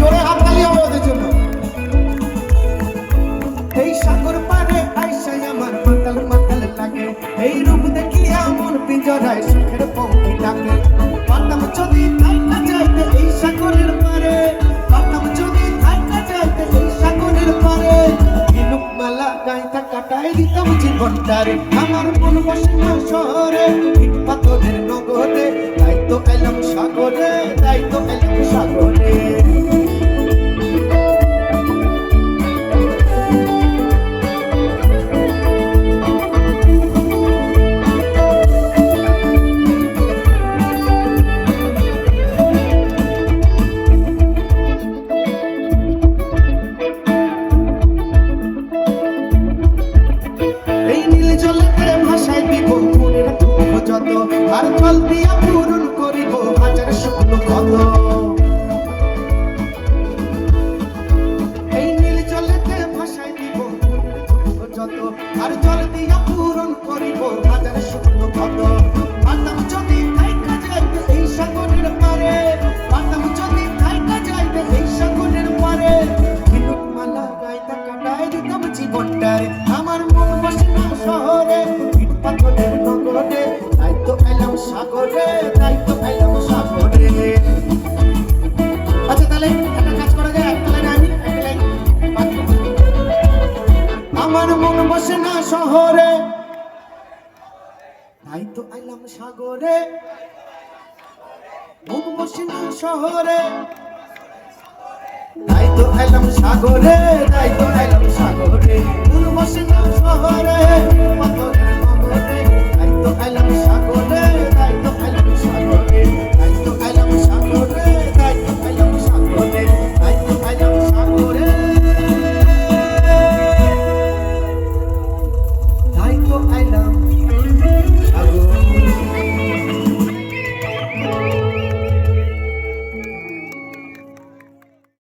জোরে হাততালি হবে ওদের জন্য। এই সাগর পারে আইসাই আমার মাতাল মাতাল লাগে, এই রূপ দেখিয়া মন পিঞ্জরায় সুখের পঙ্খী ডাকে। পারতাম যদি থাইকা যাইতে এই সাগরের পারে, পারতাম যদি থাইকা যাইতে এই সাগরের পারে, ঝিনুক মালা গাইতা কাটাই দিতাম জীবনটারে। আমার মন বসে না শহরে, ইট পাথরের নগরে, তাই তো এলাম সাগরে, তাই তো এলাম সাগরে। আর জল দিয়া পূরণ করিব হাজার স্বপ্ন কত। এই নীল জলেতে ভাসাই দিব যত, আর জল দিয়া পূরণ করিব হাজার স্বপ্ন কত। পারতাম যদি থাইকা যাইতে এই সাগরের পারে, পারতাম যদি থাইকা যাইতে এই সাগরের পারে, ঝিনুক মালা গাইতা কাটাই দিতাম জীবনটারে। আমার মন বসে না শহরে, ইট পাথরের নগরে, তাই তো এলাম সাগরে, তাই তো এলাম সাগরে। আচ্ছা তাহলে একটা কাজ করা যায়, একটা লাইন আমি একটা লাইন। আমার মন বসে না শহরে, তাই তো এলাম সাগরে। মন বসে না শহরে, তাই তো এলাম সাগরে, তাই তো এলাম সাগরে। মন বসে না শহরে,